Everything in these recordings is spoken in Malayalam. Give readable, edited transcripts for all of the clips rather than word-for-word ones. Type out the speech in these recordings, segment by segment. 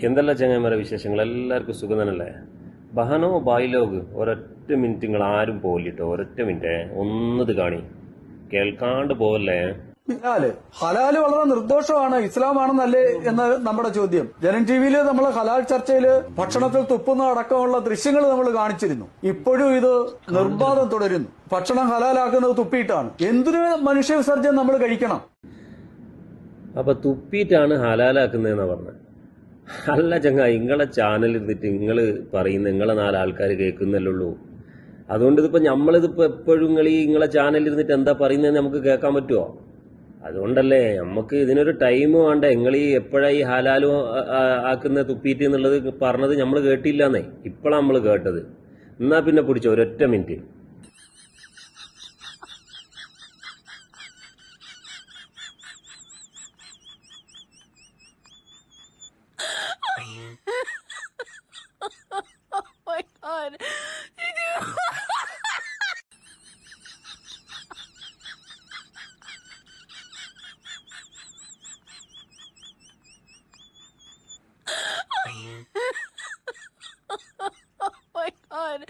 എന്തെല്ലാം ചങ്ങന്മാരെ വിശേഷങ്ങൾ? എല്ലാവർക്കും സുഖം തന്നെയല്ലേ? ബഹനോ ബായിലോഗ് ഒരൊറ്റ മിനിറ്റ് നിങ്ങൾ ആരും പോലിട്ടോ, ഒരൊറ്റ മിനിറ്റ് ഒന്നത് കാണി, കേൾക്കാണ്ട് പോവല്ലേ. ഹലാല് വളരെ നിർദോഷമാണ്, ഇസ്ലാമാണെന്നല്ലേ എന്ന് നമ്മുടെ ചോദ്യം. ജനൻ ടിവിയില് നമ്മൾ ഹലാൽ ചർച്ചയില് ഭക്ഷണത്തിൽ തുപ്പുന്ന അടക്കമുള്ള ദൃശ്യങ്ങൾ നമ്മൾ കാണിച്ചിരുന്നു. ഇപ്പോഴും ഇത് നിർബാധം തുടരുന്നു. ഭക്ഷണം ഹലാലാക്കുന്നത് തുപ്പിയിട്ടാണ്. എന്തിനു മനുഷ്യ വിസർജനം നമ്മൾ കഴിക്കണം? അപ്പൊ തുപ്പിയിട്ടാണ് ഹലാലാക്കുന്നതെന്നാ പറഞ്ഞത്. അല്ല ചങ്ങായി, നിങ്ങളെ ചാനൽ ഇരുന്നിട്ട് നിങ്ങൾ പറയുന്ന നിങ്ങളെ 4 ആൾക്കാർ കേൾക്കുന്നല്ലേ ഉള്ളൂ. അതുകൊണ്ട് ഇതിപ്പോ നമ്മളിതിപ്പോ എപ്പോഴും നിങ്ങളെ ചാനലിൽ ഇരുന്നിട്ട് എന്താ പറയുന്നതെന്ന് നമുക്ക് കേൾക്കാൻ പറ്റുമോ? അതുകൊണ്ടല്ലേ നമുക്ക് ഇതിനൊരു ടൈം വേണ്ട. നിങ്ങൾ ഈ എപ്പോഴാ ഈ ഹലാലും ആക്കുന്ന തുപ്പീറ്റ് എന്നുള്ളത് പറഞ്ഞത് നമ്മൾ കേട്ടില്ലാന്നേ, ഇപ്പോഴാണ് നമ്മൾ കേട്ടത്. എന്നാ പിന്നെ പിടിച്ചോ ഒരൊറ്റ minute. my god.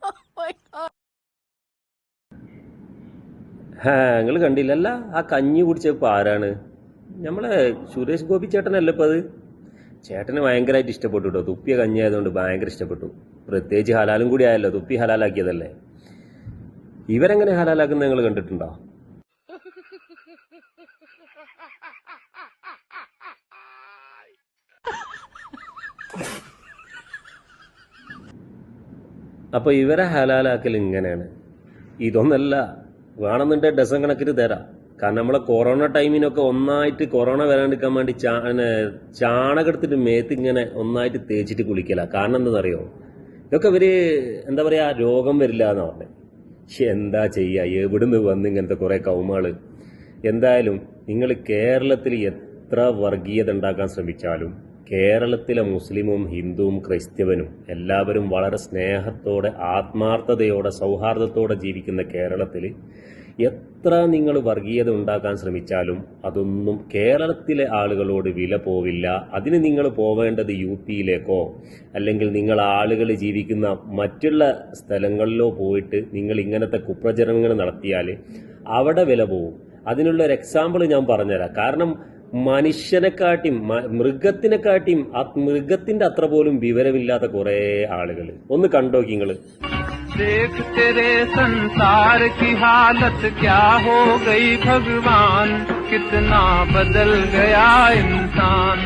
Oh my god. നിങ്ങൾ കണ്ടില്ലല്ല ആ കഞ്ഞി കുടിച്ചപ്പോ ആരാണ്? നമ്മളെ സുരേഷ് ഗോപി ചേട്ടനല്ലേ ഇപ്പൊ അത്. ചേട്ടന് ഭയങ്കരമായിട്ട് ഇഷ്ടപ്പെട്ടു കേട്ടോ. തുപ്പിയ കഞ്ഞി ആയതുകൊണ്ട് ഭയങ്കര ഇഷ്ടപ്പെട്ടു. പ്രത്യേകിച്ച് ഹലാലും കൂടി ആയല്ലോ, തുപ്പി ഹലാലാക്കിയതല്ലേ. ഇവരെങ്ങനെ ഹലാലാക്കുന്നത് നിങ്ങൾ കണ്ടിട്ടുണ്ടോ? അപ്പൊ ഇവരെ ഹലാലാക്കൽ ഇങ്ങനെയാണ്. ഇതൊന്നല്ല, വേണമെന്നുണ്ടെങ്കിൽ ഡസൻ കണക്കിന് തരാം. കാരണം നമ്മളെ കൊറോണ ടൈമിനൊക്കെ ഒന്നായിട്ട് കൊറോണ വരാണ്ടിരിക്കാൻ വേണ്ടി ചാണകം എടുത്തിട്ട് മേത്ത് ഇങ്ങനെ ഒന്നായിട്ട് തേച്ചിട്ട് കുളിക്കല. കാരണം എന്താണെന്നറിയോ? ഇതൊക്കെ ഇവര് എന്താ പറയാ, രോഗം വരില്ല എന്നാ പറഞ്ഞത്. പക്ഷെ എന്താ ചെയ്യാ, എവിടുന്ന് വന്ന് ഇങ്ങനത്തെ കുറെ കൗമാള്. എന്തായാലും നിങ്ങൾ കേരളത്തിൽ എത്ര വർഗീയത ഉണ്ടാക്കാൻ ശ്രമിച്ചാലും കേരളത്തിലെ മുസ്ലിമും ഹിന്ദുവും ക്രൈസ്തവനും എല്ലാവരും വളരെ സ്നേഹത്തോടെ ആത്മാർത്ഥതയോടെ സൗഹാർദ്ദത്തോടെ ജീവിക്കുന്ന കേരളത്തിൽ എത്ര നിങ്ങൾ വർഗീയത ഉണ്ടാക്കാൻ ശ്രമിച്ചാലും അതൊന്നും കേരളത്തിലെ ആളുകളോട് വില പോവില്ല. അതിന് നിങ്ങൾ പോവേണ്ടത് UP-യിലേക്കോ അല്ലെങ്കിൽ നിങ്ങൾ ആളുകൾ ജീവിക്കുന്ന മറ്റുള്ള സ്ഥലങ്ങളിലോ പോയിട്ട് നിങ്ങൾ ഇങ്ങനത്തെ കുപ്രചരണങ്ങൾ നടത്തിയാൽ അവിടെ വില പോവും. അതിനുള്ള ഒരു എക്സാമ്പിൾ ഞാൻ പറഞ്ഞുതരാം. കാരണം മനുഷ്യനെക്കാട്ടിയും മൃഗത്തിനെക്കാട്ടിയും മൃഗത്തിന്റെ അത്ര പോലും വിവരമില്ലാത്ത കുറെ ആളുകൾ. ഒന്ന് കണ്ടോക്കി നിങ്ങള്. देख तेरे संसार की हालत क्या हो गई भगवान, कितना बदल गया इंसान.